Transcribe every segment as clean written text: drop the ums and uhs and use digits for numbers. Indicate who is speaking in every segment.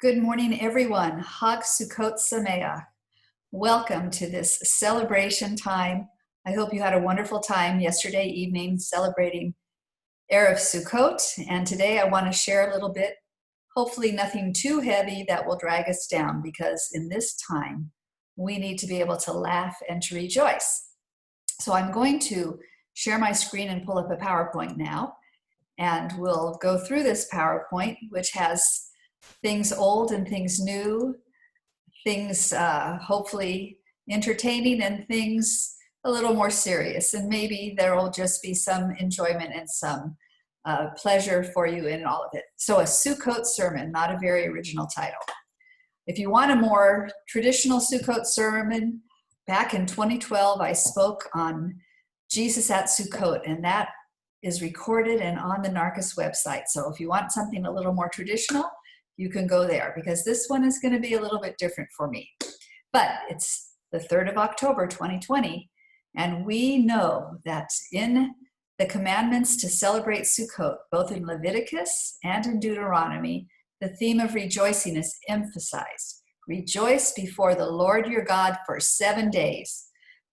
Speaker 1: Good morning, everyone. Hag Sukkot Sameach. Welcome to this celebration time. I hope you had a wonderful time yesterday evening celebrating Erev Sukkot. And today I want to share a little bit, hopefully nothing too heavy that will drag us down, because in this time we need to be able to laugh and to rejoice. So I'm going to share my screen and pull up a PowerPoint now. And we'll go through this PowerPoint, which has things old and things new, things hopefully entertaining and things a little more serious. And maybe there will just be some enjoyment and some pleasure for you in all of it. So a Sukkot sermon, not a very original title. If you want a more traditional Sukkot sermon, back in 2012, I spoke on Jesus at Sukkot, and that is recorded and on the Narkis website. So if you want something a little more traditional, you can go there, because this one is going to be a little bit different for me. But it's the 3rd of October, 2020, and we know that in the commandments to celebrate Sukkot, both in Leviticus and in Deuteronomy, the theme of rejoicing is emphasized. Rejoice before the Lord your God for 7 days.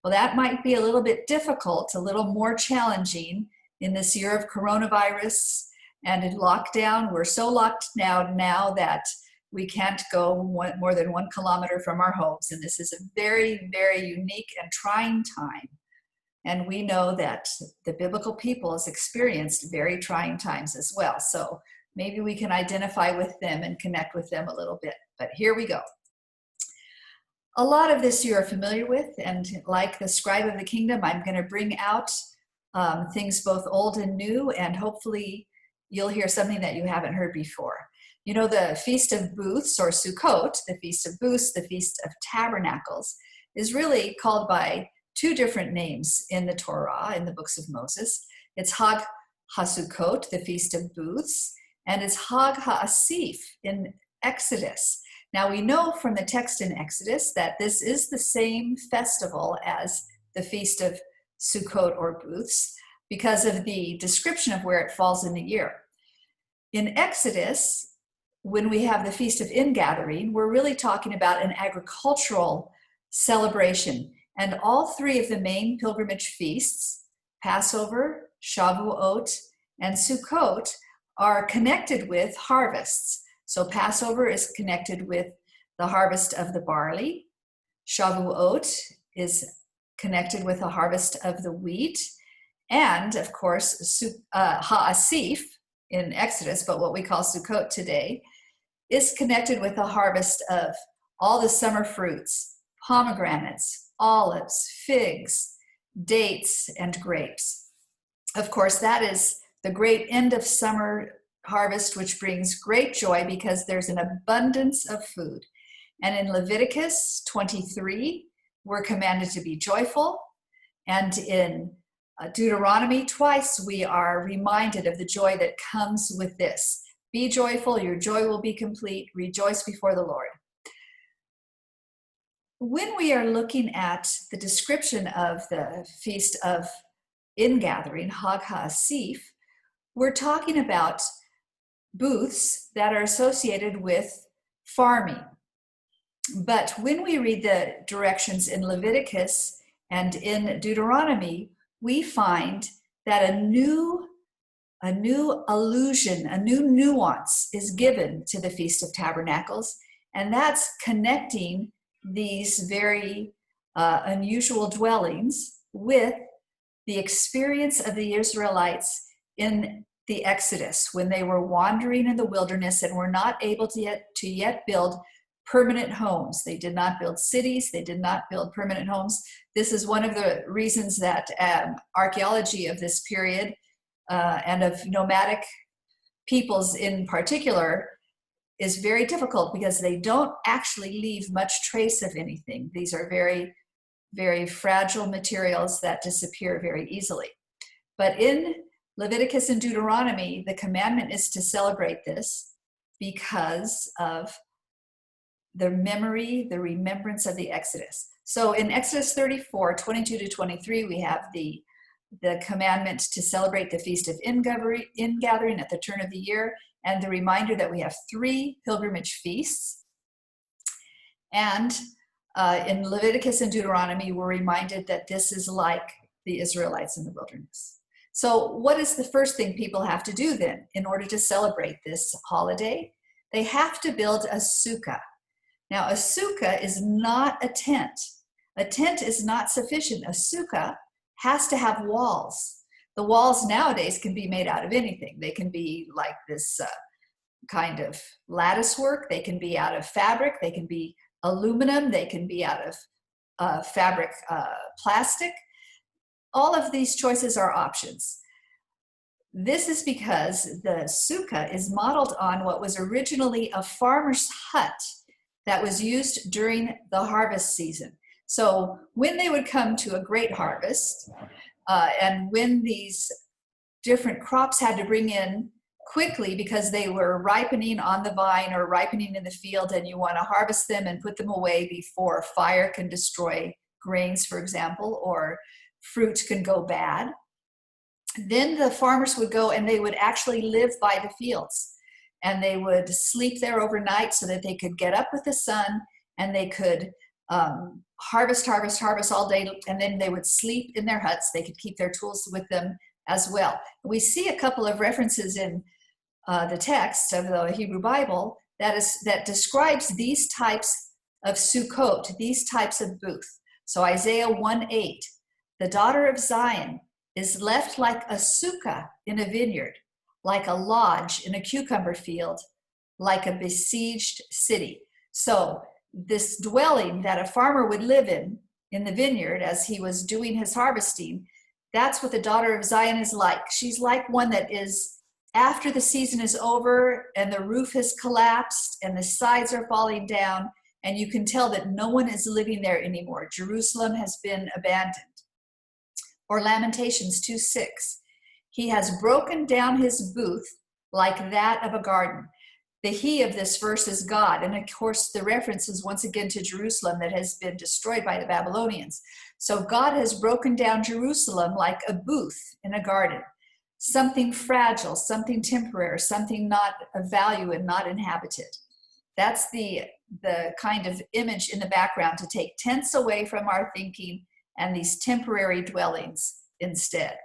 Speaker 1: Well, that might be a little bit difficult, a little more challenging in this year of coronavirus and in lockdown. We're so locked down now that we can't go more than 1 kilometer from our homes. And this is a very, very unique and trying time. And we know that the biblical people has experienced very trying times as well. So maybe we can identify with them and connect with them a little bit. But here we go. A lot of this you are familiar with, and like the scribe of the kingdom, I'm going to bring out things both old and new, and hopefully you'll hear something that you haven't heard before. You know, the Feast of Booths, or Sukkot, the Feast of Booths, the Feast of Tabernacles, is really called by 2 different names in the Torah, in the books of Moses. It's Hag HaSukkot, the Feast of Booths, and it's Hag HaAsif in Exodus. Now we know from the text in Exodus that this is the same festival as the Feast of Sukkot or Booths, because of the description of where it falls in the year. In Exodus, when we have the Feast of Ingathering, we're really talking about an agricultural celebration. And all 3 of the main pilgrimage feasts, Passover, Shavuot, and Sukkot, are connected with harvests. So Passover is connected with the harvest of the barley. Shavuot is connected with the harvest of the wheat. And of course, Ha'asif in Exodus, but what we call Sukkot today, is connected with the harvest of all the summer fruits, pomegranates, olives, figs, dates, and grapes. Of course, that is the great end of summer harvest, which brings great joy because there's an abundance of food. And in Leviticus 23, we're commanded to be joyful. And in Deuteronomy, twice we are reminded of the joy that comes with this. Be joyful, your joy will be complete. Rejoice before the Lord. When we are looking at the description of the Feast of Ingathering, Hag HaAsif, we're talking about booths that are associated with farming. But when we read the directions in Leviticus and in Deuteronomy, we find that a new allusion, a new nuance is given to the Feast of Tabernacles, and that's connecting these very unusual dwellings with the experience of the Israelites in the Exodus, when they were wandering in the wilderness and were not able to yet build permanent homes. They did not build cities. They did not build permanent homes. This is one of the reasons that archaeology of this period and of nomadic peoples in particular is very difficult, because they don't actually leave much trace of anything. These are very, very fragile materials that disappear very easily. But in Leviticus and Deuteronomy, the commandment is to celebrate this because of the memory, the remembrance of the Exodus. So in Exodus 34, 22 to 23, we have the the commandment to celebrate the Feast of Ingathering at the turn of the year, and the reminder that we have 3 pilgrimage feasts. And in Leviticus and Deuteronomy, we're reminded that this is like the Israelites in the wilderness. So what is the first thing people have to do then in order to celebrate this holiday? They have to build a sukkah. Now, a sukkah is not a tent. A tent is not sufficient. A sukkah has to have walls. The walls nowadays can be made out of anything. They can be like this kind of lattice work. They can be out of fabric. They can be aluminum. They can be out of fabric plastic. All of these choices are options. This is because the sukkah is modeled on what was originally a farmer's hut that was used during the harvest season. So when they would come to a great harvest, and when these different crops had to bring in quickly because they were ripening on the vine or ripening in the field, and you want to harvest them and put them away before fire can destroy grains, for example, or fruit can go bad, then the farmers would go and they would actually live by the fields, and they would sleep there overnight so that they could get up with the sun, and they could harvest all day, and then they would sleep in their huts. They could keep their tools with them as well. We see a couple of references in the text of the Hebrew Bible that describes these types of Sukkot, these types of booth. So Isaiah 1:8, the daughter of Zion is left like a sukkah in a vineyard, like a lodge in a cucumber field, like a besieged city. So this dwelling that a farmer would live in the vineyard as he was doing his harvesting, that's what the daughter of Zion is like. She's like one that is, after the season is over and the roof has collapsed and the sides are falling down, and you can tell that no one is living there anymore. Jerusalem has been abandoned. Or Lamentations 2:6, he has broken down his booth like that of a garden. The he of this verse is God. And of course, the reference is once again to Jerusalem that has been destroyed by the Babylonians. So God has broken down Jerusalem like a booth in a garden, something fragile, something temporary, something not of value and not inhabited. That's the kind of image in the background, to take tents away from our thinking and these temporary dwellings instead.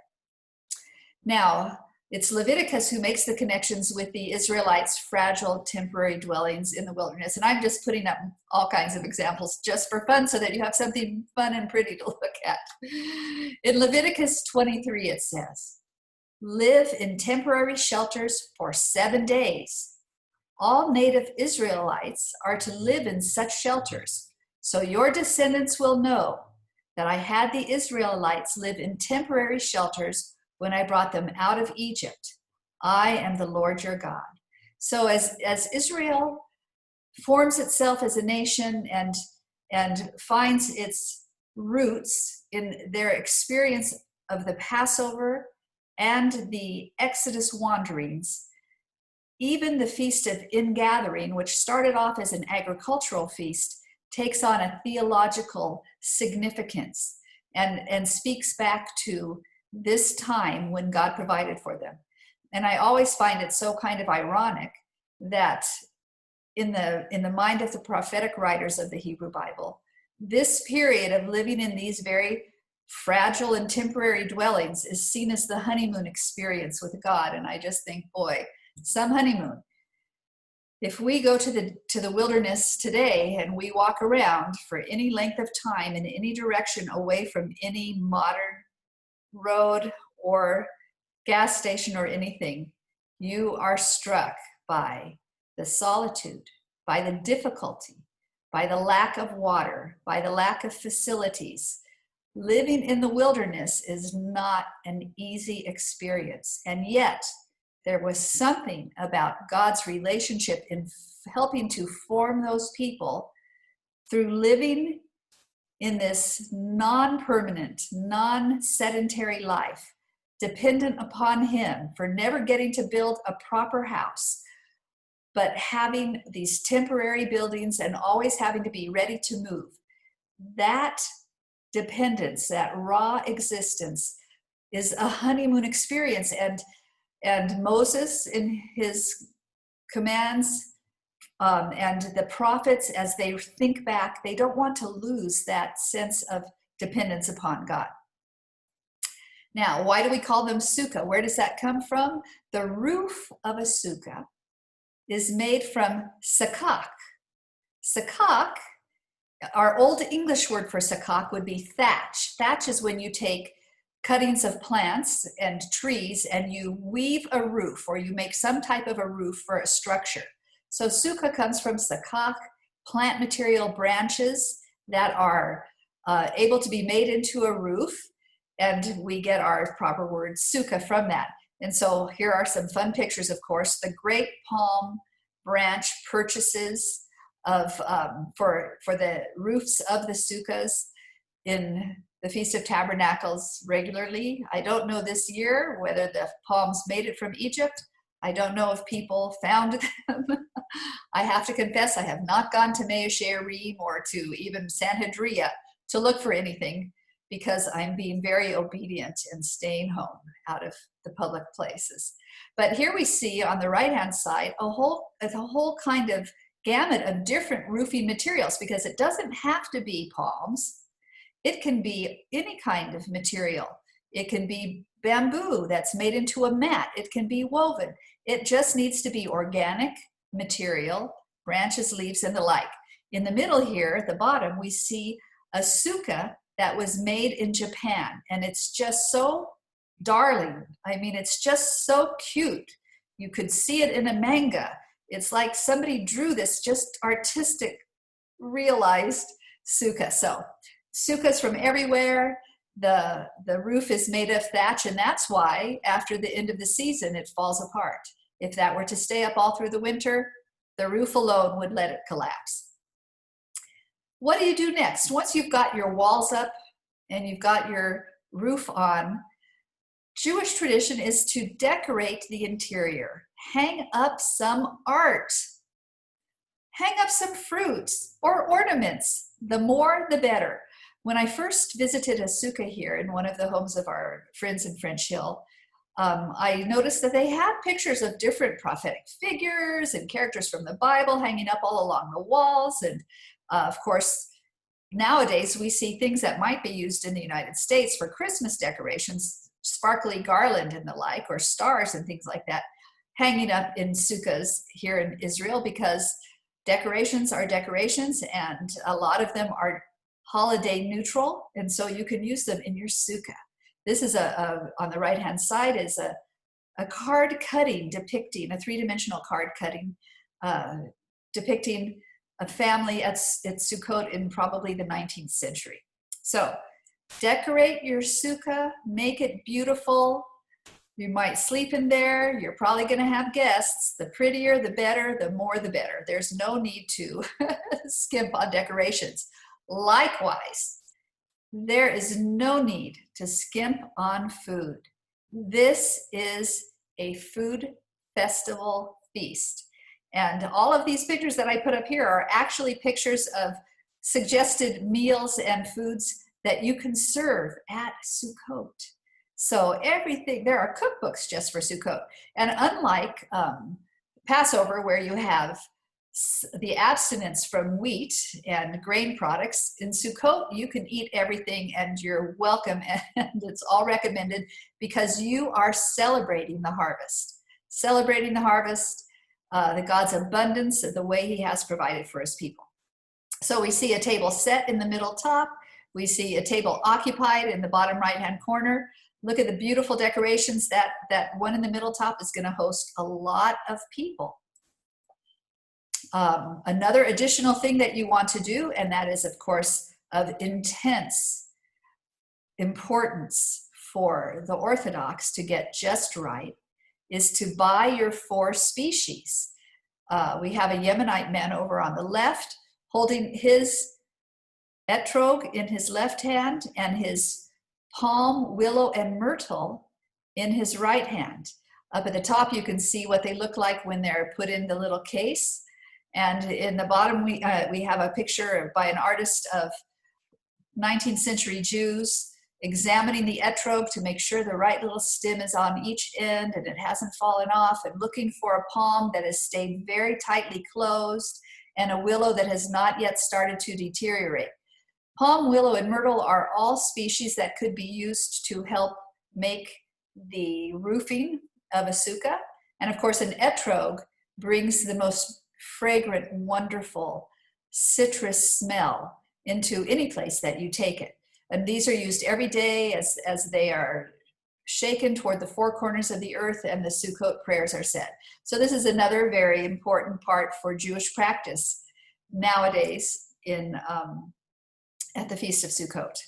Speaker 1: Now, it's Leviticus who makes the connections with the Israelites' fragile temporary dwellings in the wilderness. And I'm just putting up all kinds of examples just for fun so that you have something fun and pretty to look at. In Leviticus 23, it says, live in temporary shelters for 7 days. All native Israelites are to live in such shelters, so your descendants will know that I had the Israelites live in temporary shelters when I brought them out of Egypt. I am the Lord your God. So as Israel forms itself as a nation and finds its roots in their experience of the Passover and the Exodus wanderings, even the Feast of Ingathering, which started off as an agricultural feast, takes on a theological significance and speaks back to this time when God provided for them. And I always find it so kind of ironic that in the mind of the prophetic writers of the Hebrew Bible, this period of living in these very fragile and temporary dwellings is seen as the honeymoon experience with God. And I just think, boy, some honeymoon. If we go to the wilderness today and we walk around for any length of time in any direction away from any modern road or gas station or anything, you are struck by the solitude, by the difficulty, by the lack of water, by the lack of facilities. Living in the wilderness is not an easy experience. And yet, there was something about God's relationship in helping to form those people through living in this non-permanent, non-sedentary life, dependent upon Him for never getting to build a proper house, but having these temporary buildings and always having to be ready to move. That dependence, that raw existence, is a honeymoon experience. And Moses in his commands, and the prophets, as they think back, they don't want to lose that sense of dependence upon God. Now, why do we call them Sukka? Where does that come from? The roof of a Sukka is made from sakak. Sakak, our Old English word for sakak would be thatch. Thatch is when you take cuttings of plants and trees and you weave a roof, or you make some type of a roof for a structure. So Sukka comes from sakak, plant material branches that are able to be made into a roof, and we get our proper word Sukka from that. And so here are some fun pictures, of course. The great palm branch purchases of for the roofs of the Sukkas in the Feast of Tabernacles regularly. I don't know this year whether the palms made it from Egypt. I don't know if people found them. I have to confess, I have not gone to Mea Shearim or to even Sanhedria to look for anything, because I'm being very obedient and staying home out of the public places. But here we see on the right-hand side a whole kind of gamut of different roofing materials, because it doesn't have to be palms. It can be any kind of material. It can be bamboo that's made into a mat. It can be woven. It just needs to be organic material, branches, leaves, and the like. In the middle here, at the bottom, we see a Sukka that was made in Japan, and it's just so darling. I mean, it's just so cute. You could see it in a manga. It's like somebody drew this just artistic, realized Sukka. So Sukkas from everywhere. The roof is made of thatch, and that's why after the end of the season it falls apart. If that were to stay up all through the winter, the roof alone would let it collapse. What do you do next? Once you've got your walls up and you've got your roof on, Jewish tradition is to decorate the interior. Hang up some art. Hang up some fruits or ornaments. The more, the better. When I first visited a Sukka here in one of the homes of our friends in French Hill, I noticed that they had pictures of different prophetic figures and characters from the Bible hanging up all along the walls. And of course, nowadays we see things that might be used in the United States for Christmas decorations, sparkly garland and the like, or stars and things like that, hanging up in Sukkas here in Israel, because decorations are decorations, and a lot of them are holiday neutral, and so you can use them in your Sukka. This is on the right hand side is a card cutting depicting, a three-dimensional card cutting depicting a family at Sukkot in probably the 19th century. So decorate your Sukka, make it beautiful. You might sleep in there. You're probably going to have guests. The prettier, the better, the more, the better. There's no need to skimp on decorations. Likewise, there is no need to skimp on food. This is a food festival feast. And all of these pictures that I put up here are actually pictures of suggested meals and foods that you can serve at Sukkot. So everything, there are cookbooks just for Sukkot. And unlike Passover, where you have the abstinence from wheat and grain products, in Sukkot you can eat everything and you're welcome, and it's all recommended because you are celebrating the harvest. Celebrating the harvest, the God's abundance, the way he has provided for his people. So we see a table set in the middle top. We see a table occupied in the bottom right-hand corner. Look at the beautiful decorations. That one in the middle top is going to host a lot of people. Another additional thing that you want to do, and that is, of course, of intense importance for the Orthodox to get just right, is to buy your 4 species. We have a Yemenite man over on the left holding his etrog in his left hand and his palm, willow, and myrtle in his right hand. Up at the top, you can see what they look like when they're put in the little case. And in the bottom, we have a picture by an artist of 19th century Jews examining the etrog to make sure the right little stem is on each end and it hasn't fallen off, and looking for a palm that has stayed very tightly closed and a willow that has not yet started to deteriorate. Palm, willow, and myrtle are all species that could be used to help make the roofing of a sukkah. And of course, an etrog brings the most fragrant, wonderful citrus smell into any place that you take it. And these are used every day as they are shaken toward the four corners of the earth and the Sukkot prayers are said. So this is another very important part for Jewish practice nowadays at the Feast of Sukkot.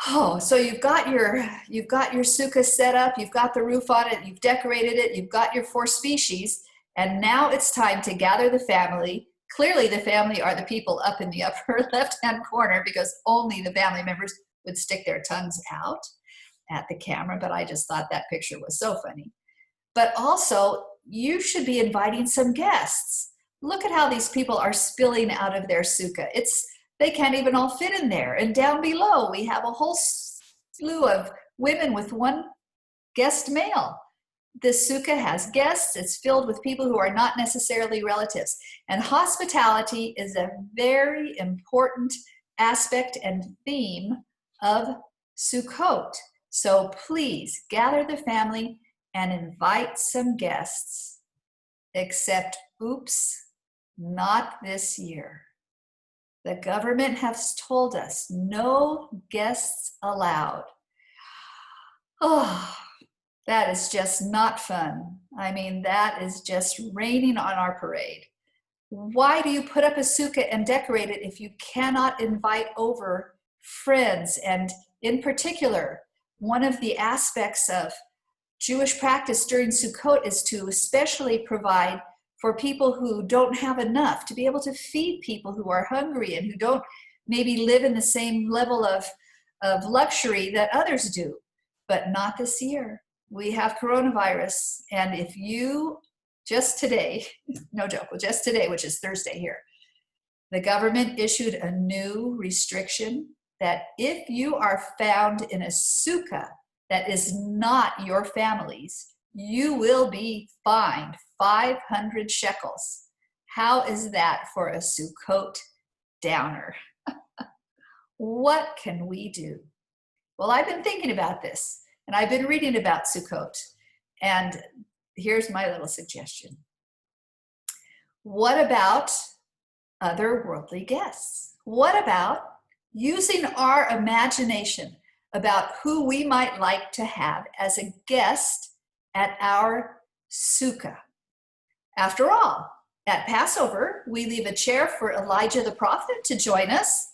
Speaker 1: Oh, so you've got your sukkah set up, you've got the roof on it, you've decorated it, you've got your four species, and now it's time to gather the family. Clearly the family are the people up in the upper left-hand corner, because only the family members would stick their tongues out at the camera, but I just thought that picture was so funny. But also, you should be inviting some guests. Look at how these people are spilling out of their sukkah. They can't even all fit in there. And down below, we have a whole slew of women with one guest male. This sukkah has guests. It's filled with people who are not necessarily relatives. And hospitality is a very important aspect and theme of Sukkot. So please gather the family and invite some guests. Except, oops, not this year. The government has told us no guests allowed. Oh, that is just not fun. I mean, that is just raining on our parade. Why do you put up a sukkah and decorate it if you cannot invite over friends? And in particular, one of the aspects of Jewish practice during Sukkot is to especially provide for people who don't have enough, to be able to feed people who are hungry and who don't maybe live in the same level of luxury that others do. But not this year. We have coronavirus, and if you, just today, no joke, well, just today, which is Thursday here, the government issued a new restriction that if you are found in a sukkah that is not your family's, you will be fined 500 shekels. How is that for a Sukkot downer? What can we do? Well, I've been thinking about this, and I've been reading about Sukkot, and here's my little suggestion. What about other worldly guests? What about using our imagination about who we might like to have as a guest at our sukkah? After all, at Passover, we leave a chair for Elijah the prophet to join us.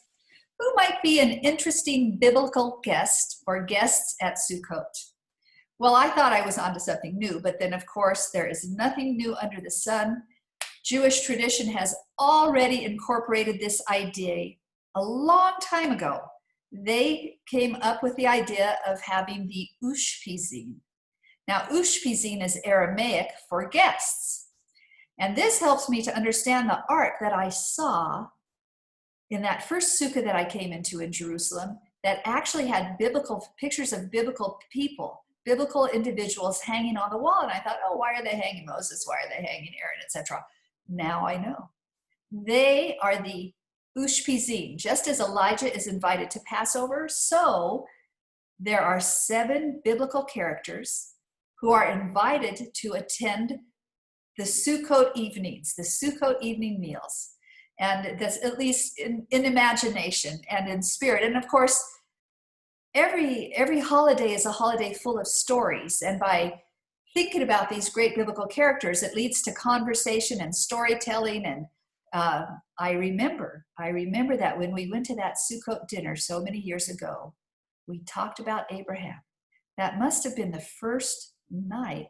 Speaker 1: Who might be an interesting biblical guest or guests at Sukkot? Well, I thought I was onto something new, but then of course there is nothing new under the sun. Jewish tradition has already incorporated this idea a long time ago. They came up with the idea of having the ushpizin. Now, ushpizin is Aramaic for guests. And this helps me to understand the art that I saw in that first sukkah that I came into in Jerusalem that actually had biblical pictures of biblical people, biblical individuals hanging on the wall. And I thought, oh, why are they hanging Moses? Why are they hanging Aaron, etc.? Now I know. They are the ushpizin. Just as Elijah is invited to Passover, so there are 7 biblical characters who are invited to attend the Sukkot evenings, the Sukkot evening meals. And that's at least in imagination and in spirit. And of course, every holiday is a holiday full of stories. And by thinking about these great biblical characters, it leads to conversation and storytelling. And I remember that when we went to that Sukkot dinner so many years ago, we talked about Abraham. That must have been the first night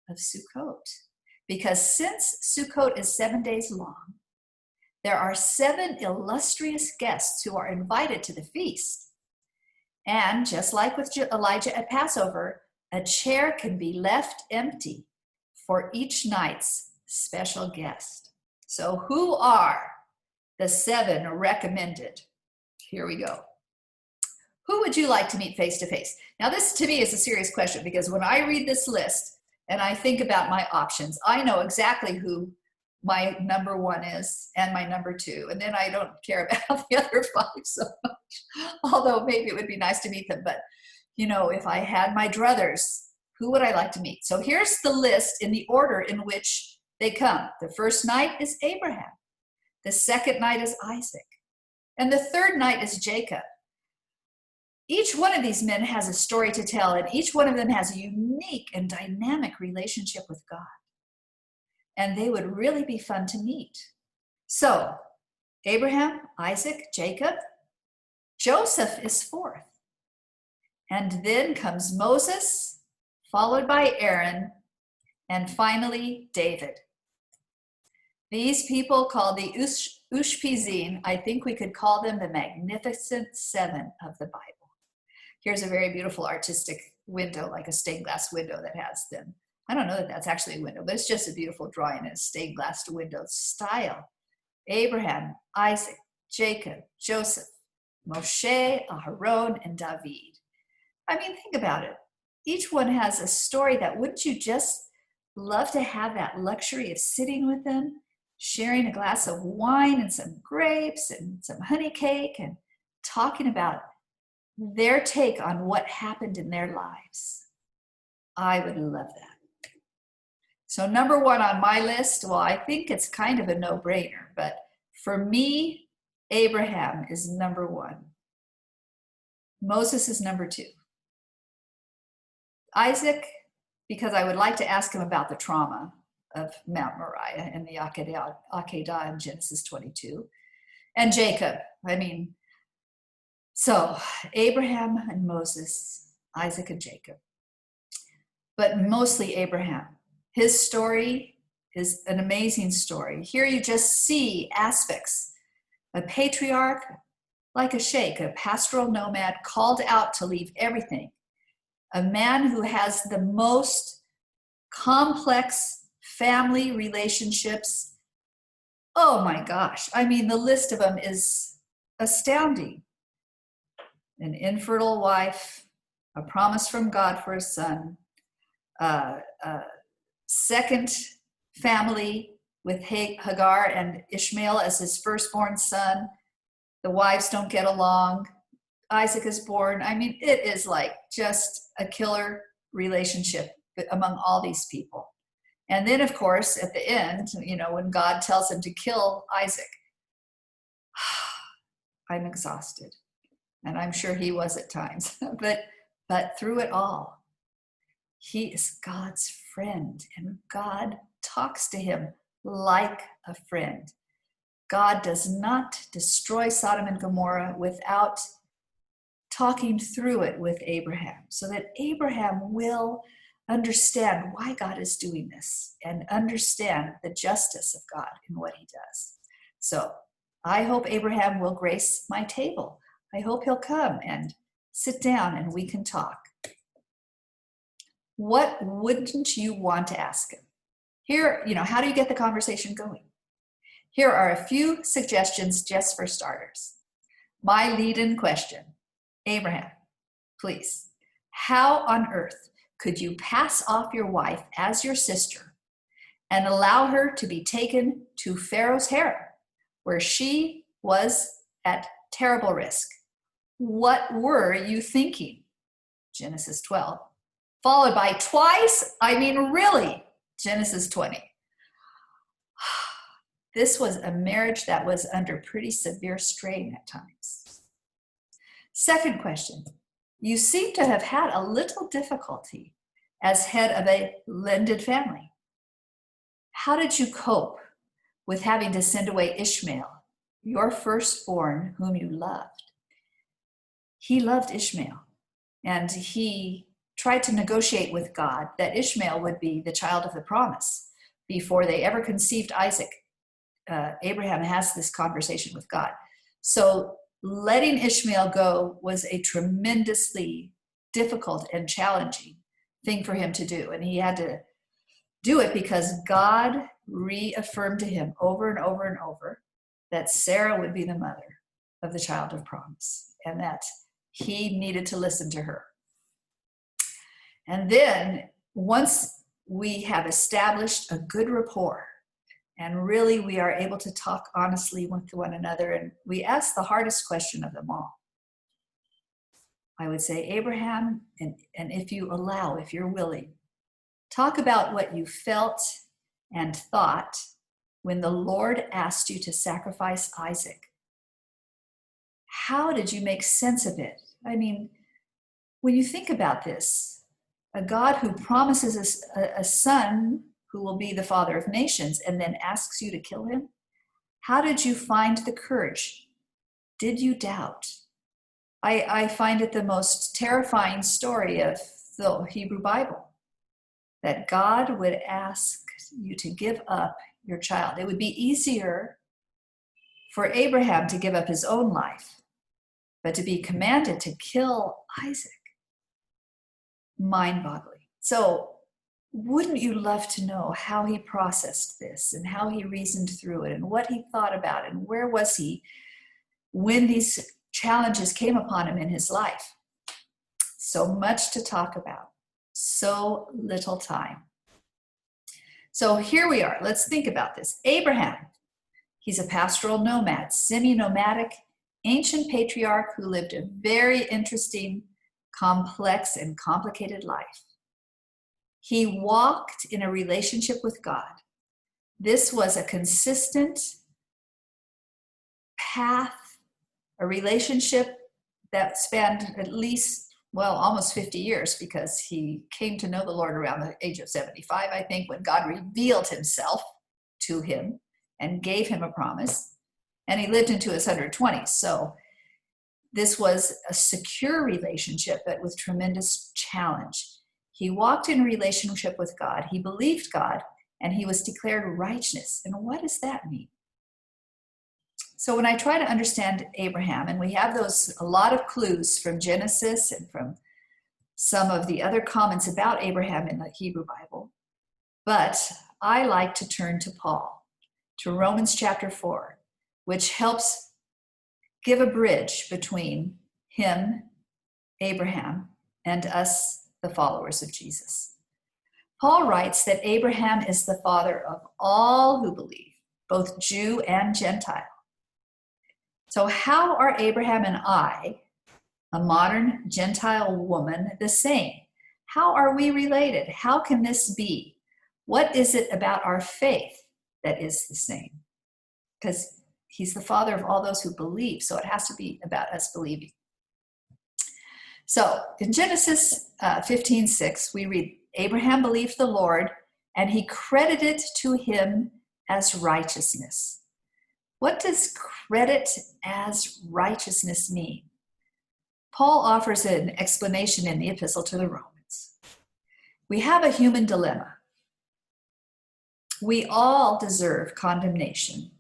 Speaker 1: of Sukkot. Because since Sukkot is 7 days long, there are 7 illustrious guests who are invited to the feast. And just like with Elijah at Passover, a chair can be left empty for each night's special guest. So who are the 7 recommended? Here we go. Who would you like to meet face to face? Now, this to me is a serious question because when I read this list and I think about my options, I know exactly who my number one is and my number two. And then I don't care about the other five so much, although maybe it would be nice to meet them. But, you know, if I had my druthers, who would I like to meet? So here's the list in the order in which they come. The first knight is Abraham. The second knight is Isaac. And the third knight is Jacob. Each one of these men has a story to tell, and each one of them has a unique and dynamic relationship with God. And they would really be fun to meet. So, Abraham, Isaac, Jacob, Joseph is fourth. And then comes Moses, followed by Aaron, and finally David. These people called the Ushpizin, I think we could call them the Magnificent Seven of the Bible. Here's a very beautiful artistic window, like a stained glass window that has them. I don't know that that's actually a window, but it's just a beautiful drawing in a stained glass window style. Abraham, Isaac, Jacob, Joseph, Moshe, Aharon, and David. I mean, think about it. Each one has a story that wouldn't you just love to have that luxury of sitting with them, sharing a glass of wine and some grapes and some honey cake and talking about their take on what happened in their lives. I would love that. So number one on my list, well, I think it's kind of a no-brainer, but for me, Abraham is number one. Moses is number two. Isaac, because I would like to ask him about the trauma of Mount Moriah and the Akedah in Genesis 22. And Jacob, so Abraham and Moses, Isaac and Jacob, but mostly Abraham. His story is an amazing story. Here you just see aspects. A patriarch, like a sheikh, a pastoral nomad called out to leave everything. A man who has the most complex family relationships. Oh my gosh. The list of them is astounding. An infertile wife, a promise from God for a son, second family with Hagar and Ishmael as his firstborn son. The wives don't get along. Isaac is born. It is like just a killer relationship among all these people. And then, of course, at the end, when God tells him to kill Isaac, I'm exhausted. And I'm sure he was at times. But through it all, he is God's friend. And God talks to him like a friend. God does not destroy Sodom and Gomorrah without talking through it with Abraham, so that Abraham will understand why God is doing this and understand the justice of God in what he does. So I hope Abraham will grace my table. I hope he'll come and sit down and we can talk. What wouldn't you want to ask him? Here, how do you get the conversation going? Here are a few suggestions just for starters. My lead-in question. Abraham, please, how on earth could you pass off your wife as your sister and allow her to be taken to Pharaoh's harem, where she was at terrible risk? What were you thinking? Genesis 12. Followed by twice, really, Genesis 20. This was a marriage that was under pretty severe strain at times. Second question. You seem to have had a little difficulty as head of a blended family. How did you cope with having to send away Ishmael, your firstborn, whom you loved? He loved Ishmael, and he tried to negotiate with God that Ishmael would be the child of the promise before they ever conceived Isaac. Abraham has this conversation with God. So letting Ishmael go was a tremendously difficult and challenging thing for him to do. And he had to do it because God reaffirmed to him over and over and over that Sarah would be the mother of the child of promise, and that He needed to listen to her. And then once we have established a good rapport, and really we are able to talk honestly with one another, and we ask the hardest question of them all. I would say, Abraham, and if you allow, if you're willing, talk about what you felt and thought when the Lord asked you to sacrifice Isaac. How did you make sense of it? I mean, when you think about this, a God who promises us a son who will be the father of nations and then asks you to kill him, how did you find the courage? Did you doubt? I find it the most terrifying story of the Hebrew Bible, that God would ask you to give up your child. It would be easier for Abraham to give up his own life, but to be commanded to kill Isaac, mind-boggling. So wouldn't you love to know how he processed this and how he reasoned through it and what he thought about it and where was he when these challenges came upon him in his life? So much to talk about, so little time. So here we are. Let's think about this. Abraham, he's a pastoral nomad, semi-nomadic, ancient patriarch who lived a very interesting, complex, and complicated life. He walked in a relationship with God. This was a consistent path, a relationship that spanned at least, well, almost 50 years, because he came to know the Lord around the age of 75, I think, when God revealed himself to him and gave him a promise. And he lived into his 120s. So this was a secure relationship, but with tremendous challenge. He walked in relationship with God. He believed God, and he was declared righteous. And what does that mean? So when I try to understand Abraham, and we have a lot of clues from Genesis and from some of the other comments about Abraham in the Hebrew Bible, but I like to turn to Paul, to Romans chapter 4, which helps give a bridge between him, Abraham, and us, the followers of Jesus. Paul writes that Abraham is the father of all who believe, both Jew and Gentile. So how are Abraham and I, a modern Gentile woman, the same? How are we related? How can this be? What is it about our faith that is the same? Because he's the father of all those who believe, so it has to be about us believing. So in Genesis 15:6, we read, Abraham believed the Lord, and he credited to him as righteousness. What does credit as righteousness mean? Paul offers an explanation in the epistle to the Romans. We have a human dilemma. We all deserve condemnation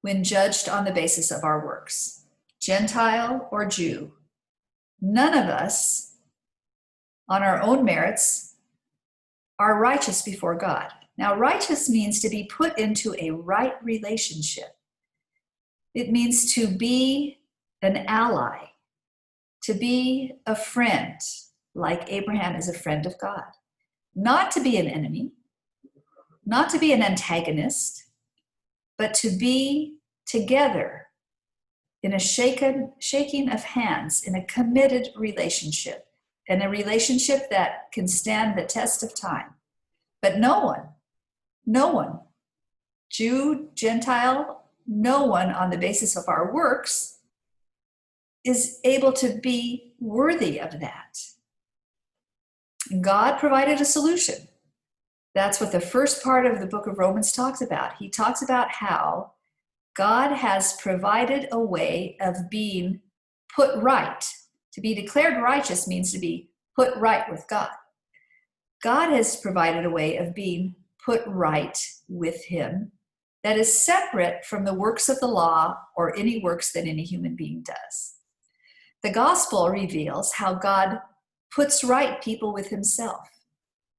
Speaker 1: when judged on the basis of our works, Gentile or Jew. None of us, on our own merits, are righteous before God. Now, righteous means to be put into a right relationship. It means to be an ally, to be a friend, like Abraham is a friend of God. Not to be an enemy, not to be an antagonist, but to be together in a shaking of hands, in a committed relationship, and a relationship that can stand the test of time. But no one, Jew, Gentile, no one on the basis of our works is able to be worthy of that. God provided a solution. That's what the first part of the book of Romans talks about. He talks about how God has provided a way of being put right. To be declared righteous means to be put right with God. God has provided a way of being put right with him that is separate from the works of the law or any works that any human being does. The gospel reveals how God puts right people with himself,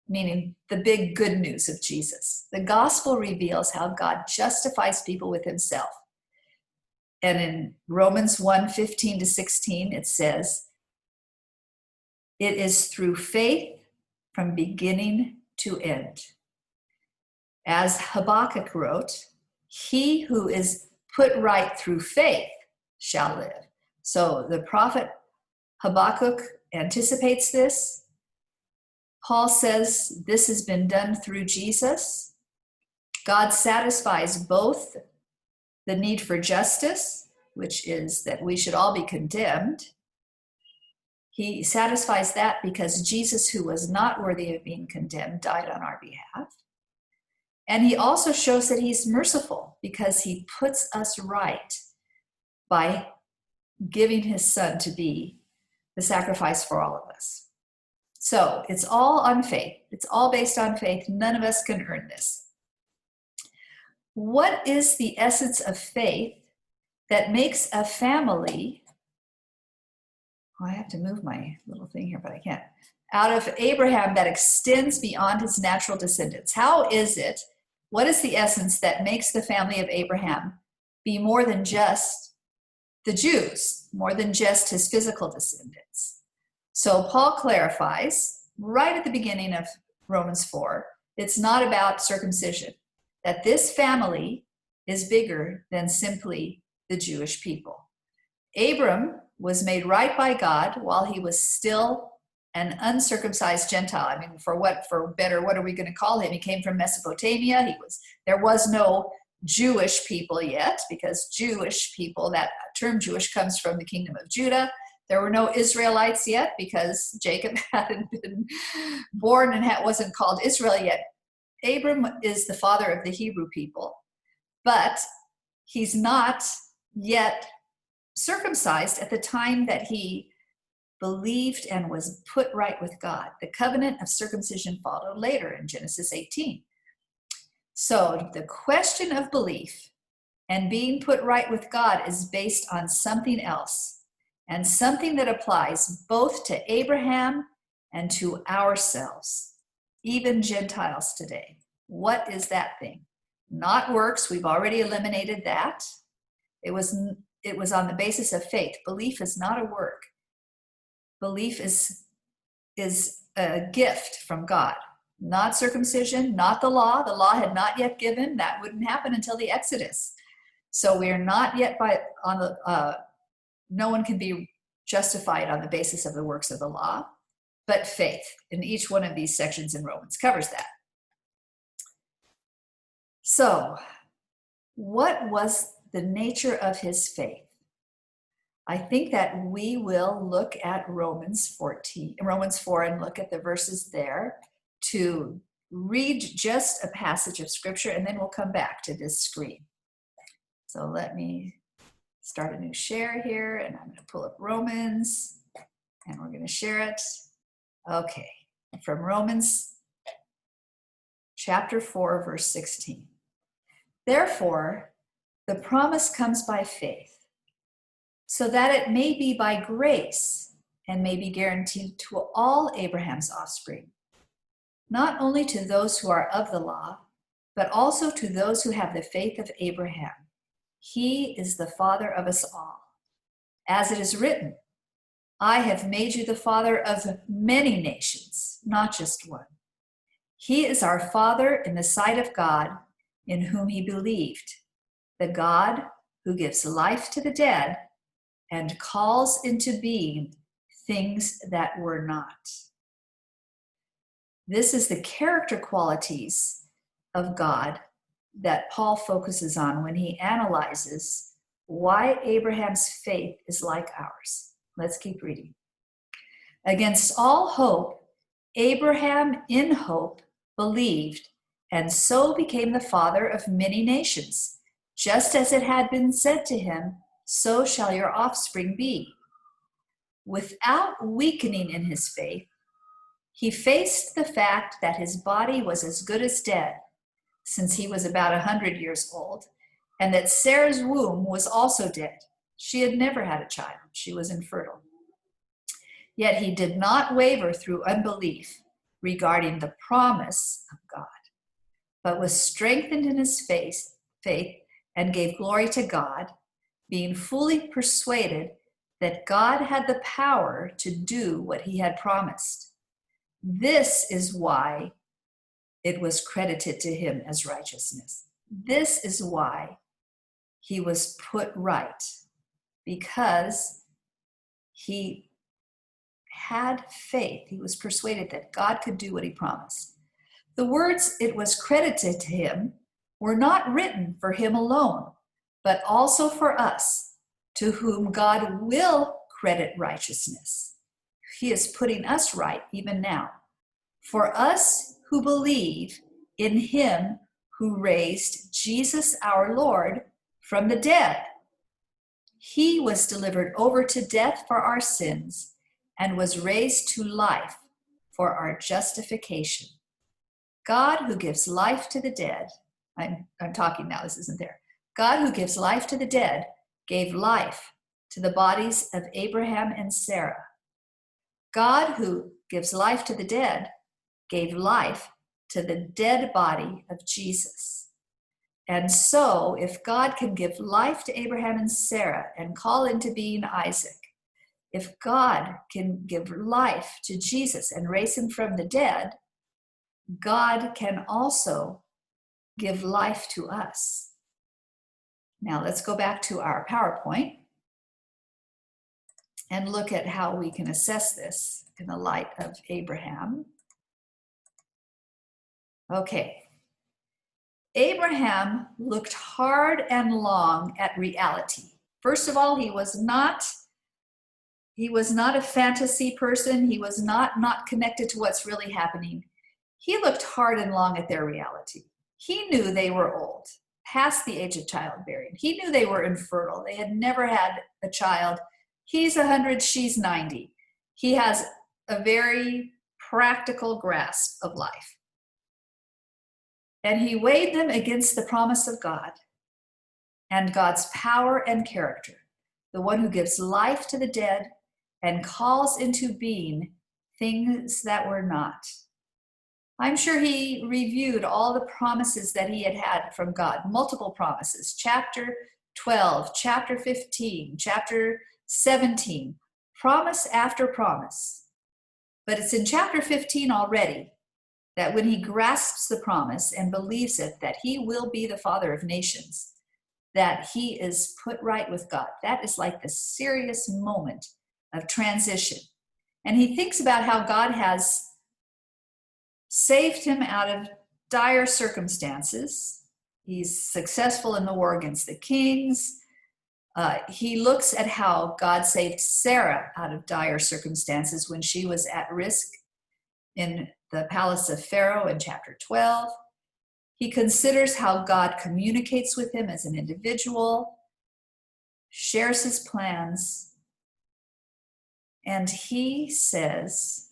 Speaker 1: meaning the big good news of Jesus. The gospel reveals how God justifies people with himself. And in Romans 1:15-16, it says, It is through faith from beginning to end. As Habakkuk wrote, he who is put right through faith shall live. So the prophet Habakkuk anticipates this. Paul says this has been done through Jesus. God satisfies both the need for justice, which is that we should all be condemned. He satisfies that because Jesus, who was not worthy of being condemned, died on our behalf. And he also shows that he's merciful because he puts us right by giving his son to be the sacrifice for all of us. So it's all on faith. It's all based on faith. None of us can earn this. What is the essence of faith that makes a family? Oh, I have to move my little thing here, but I can't. Out of Abraham that extends beyond his natural descendants. How is it? What is the essence that makes the family of Abraham be more than just the Jews, more than just his physical descendants? So Paul clarifies right at the beginning of Romans 4, it's not about circumcision, that this family is bigger than simply the Jewish people. Abram was made right by God while he was still an uncircumcised Gentile. I mean, for better, what are we going to call him? He came from Mesopotamia. There was no Jewish people yet, because Jewish people, that term Jewish comes from the kingdom of Judah. There were no Israelites yet because Jacob hadn't been born and wasn't called Israel yet. Abram is the father of the Hebrew people, but he's not yet circumcised at the time that he believed and was put right with God. The covenant of circumcision followed later in Genesis 18. So the question of belief and being put right with God is based on something else, and something that applies both to Abraham and to ourselves, even Gentiles today. What is that thing? Not works. We've already eliminated that. It was on the basis of faith. Belief is not a work. Belief is a gift from God. Not circumcision, not the law. The law had not yet given. That wouldn't happen until the Exodus. So we are not yet no one can be justified on the basis of the works of the law, but faith. And each one of these sections in Romans covers that. So, what was the nature of his faith? I think that we will look at Romans 4 and look at the verses there to read just a passage of scripture, and then we'll come back to this screen. So let me start a new share here, and I'm going to pull up Romans, and we're going to share it. Okay, from Romans chapter 4, verse 16. Therefore, the promise comes by faith, so that it may be by grace and may be guaranteed to all Abraham's offspring, not only to those who are of the law, but also to those who have the faith of Abraham. He is the father of us all. As it is written, I have made you the father of many nations, not just one. He is our father in the sight of God, in whom he believed, the God who gives life to the dead and calls into being things that were not. This is the character qualities of God that Paul focuses on when he analyzes why Abraham's faith is like ours. Let's keep reading. Against all hope, Abraham in hope believed, and so became the father of many nations, just as it had been said to him, so shall your offspring be. Without weakening in his faith, he faced the fact that his body was as good as dead, since he was about 100 years old, and that Sarah's womb was also dead. She had never had a child. She was infertile. Yet he did not waver through unbelief regarding the promise of God, but was strengthened in his faith and gave glory to God, being fully persuaded that God had the power to do what he had promised. This is why it was credited to him as righteousness. This is why he was put right, because he had faith. He was persuaded that God could do what he promised. The words "it was credited to him" were not written for him alone, but also for us, to whom God will credit righteousness. He is putting us right even now. For us who believe in him who raised Jesus our Lord from the dead. He was delivered over to death for our sins and was raised to life for our justification. God who gives life to the dead, I'm talking now, this isn't there. God who gives life to the dead gave life to the bodies of Abraham and Sarah. God who gives life to the dead gave life to the dead body of Jesus. And so, if God can give life to Abraham and Sarah and call into being Isaac, if God can give life to Jesus and raise him from the dead, God can also give life to us. Now let's go back to our PowerPoint and look at how we can assess this in the light of Abraham. Okay. Abraham looked hard and long at reality. First of all, he was not a fantasy person. He was not connected to what's really happening. He looked hard and long at their reality. He knew they were old, past the age of childbearing. He knew they were infertile. They had never had a child. He's 100, she's 90. He has a very practical grasp of life. And he weighed them against the promise of God and God's power and character, the one who gives life to the dead and calls into being things that were not. I'm sure he reviewed all the promises that he had had from God, multiple promises, chapter 12, chapter 15, chapter 17, promise after promise. But it's in chapter 15 already that when he grasps the promise and believes it, that he will be the father of nations, that he is put right with God. That is like the serious moment of transition. And he thinks about how God has saved him out of dire circumstances. He's successful in the war against the kings. He looks at how God saved Sarah out of dire circumstances when she was at risk in the palace of Pharaoh in chapter 12. He considers how God communicates with him as an individual, shares his plans, and he says,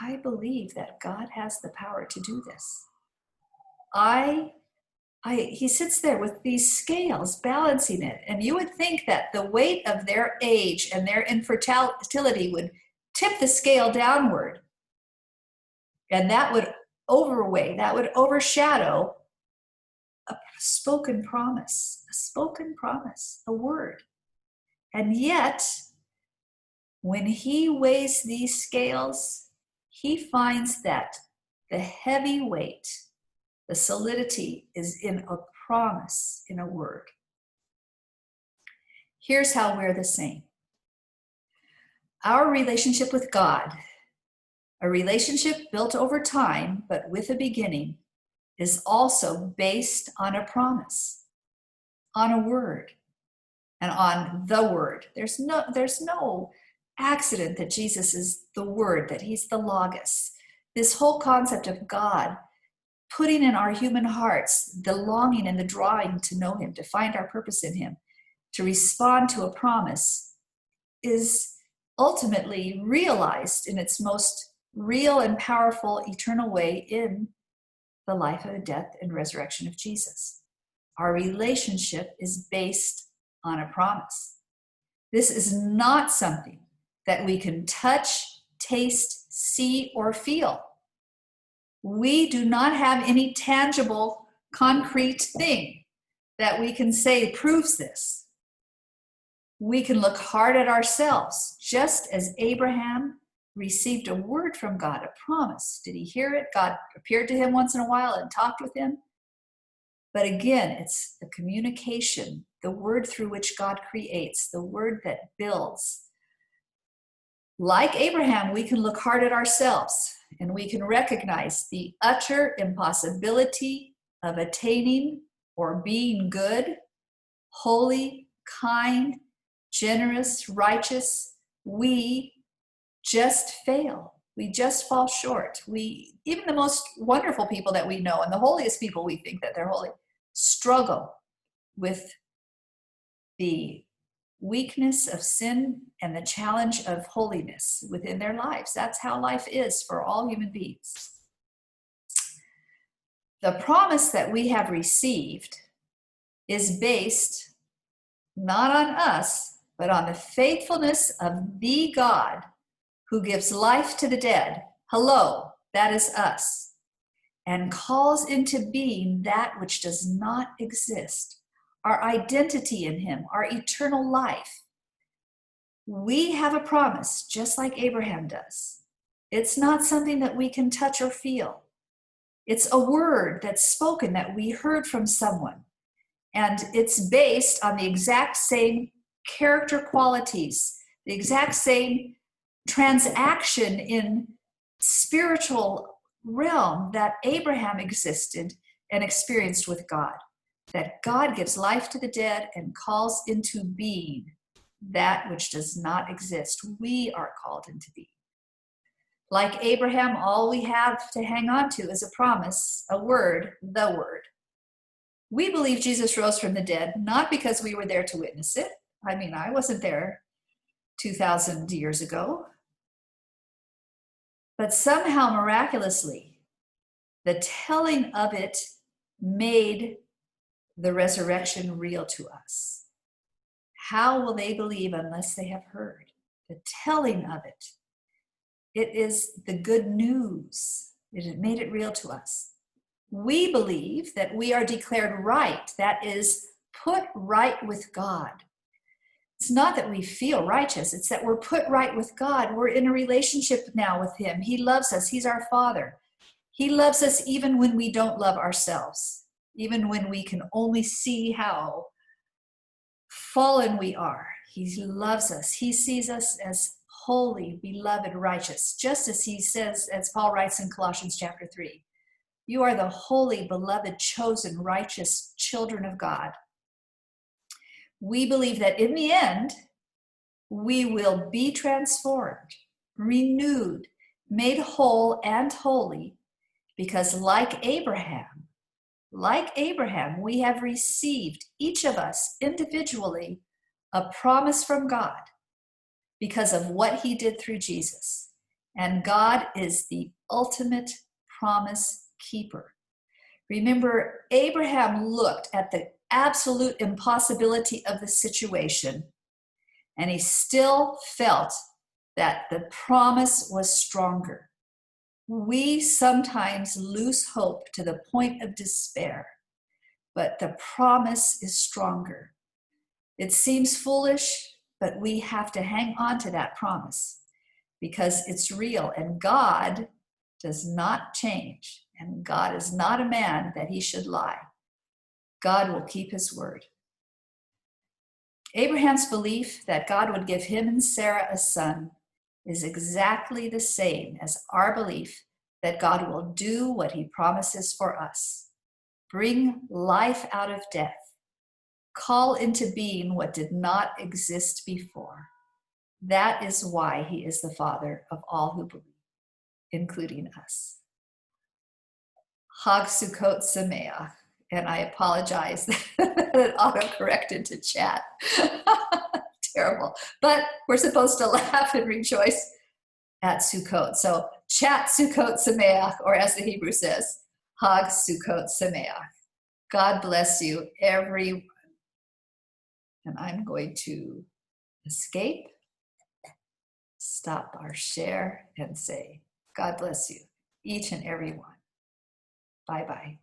Speaker 1: I believe that God has the power to do this. He sits there with these scales balancing it, and you would think that the weight of their age and their infertility would tip the scale downward, and that would overshadow a spoken promise, a word. And yet, when he weighs these scales, he finds that the heavy weight, the solidity, is in a promise, in a word. Here's how we're the same. Our relationship with God, a relationship built over time, but with a beginning, is also based on a promise, on a word, and on the word. There's no accident that Jesus is the word, that he's the Logos. This whole concept of God putting in our human hearts the longing and the drawing to know him, to find our purpose in him, to respond to a promise, is ultimately realized in its most real and powerful eternal way in the life, and death, and resurrection of Jesus. Our relationship is based on a promise. This is not something that we can touch, taste, see, or feel. We do not have any tangible, concrete thing that we can say proves this. We can look hard at ourselves, just as Abraham received a word from God, a promise. Did he hear it? God appeared to him once in a while and talked with him. But again, it's the communication, the word through which God creates, the word that builds. Like Abraham, we can look hard at ourselves and we can recognize the utter impossibility of attaining or being good, holy, kind, generous, righteous. We just fail. We just fall short. Even the most wonderful people that we know and the holiest people we think that they're holy struggle with the weakness of sin and the challenge of holiness within their lives. That's how life is for all human beings. The promise that we have received is based not on us, but on the faithfulness of the God who gives life to the dead. Hello, that is us. And calls into being that which does not exist. Our identity in him, our eternal life. We have a promise, just like Abraham does. It's not something that we can touch or feel. It's a word that's spoken that we heard from someone. And it's based on the exact same character qualities, the exact same transaction in spiritual realm that Abraham existed and experienced with God. That God gives life to the dead and calls into being that which does not exist. We are called into being. Like Abraham, all we have to hang on to is a promise, a word, the word. We believe Jesus rose from the dead, not because we were there to witness it. I mean, I wasn't there 2,000 years ago. But somehow, miraculously, the telling of it made the resurrection real to us. How will they believe unless they have heard? The telling of it. It is the good news. It made it real to us. We believe that we are declared right, that is, put right with God. It's not that we feel righteous, it's that we're put right with God. We're in a relationship now with him. He loves us. He's our Father. He loves us even when we don't love ourselves, even when we can only see how fallen we are. He loves us. He sees us as holy, beloved, righteous, just as he says, as Paul writes in Colossians chapter 3, you are the holy, beloved, chosen, righteous children of God. We believe that in the end, we will be transformed, renewed, made whole and holy, because like Abraham, we have received, each of us individually, a promise from God because of what he did through Jesus. And God is the ultimate promise keeper. Remember, Abraham looked at the absolute impossibility of the situation, and he still felt that the promise was stronger. We sometimes lose hope to the point of despair, but the promise is stronger. It seems foolish, but we have to hang on to that promise because it's real, and God does not change, and God is not a man that he should lie. God will keep his word. Abraham's belief that God would give him and Sarah a son is exactly the same as our belief that God will do what he promises for us. Bring life out of death. Call into being what did not exist before. That is why he is the Father of all who believe, including us. Hag Sukkot Sameach. And I apologize that it auto-corrected to chat. Terrible. But we're supposed to laugh and rejoice at Sukkot. So chat Sukkot Sameach, or as the Hebrew says, Hag Sukkot Sameach. God bless you, everyone. And I'm going to escape, stop our share, and say, God bless you, each and every one. Bye-bye.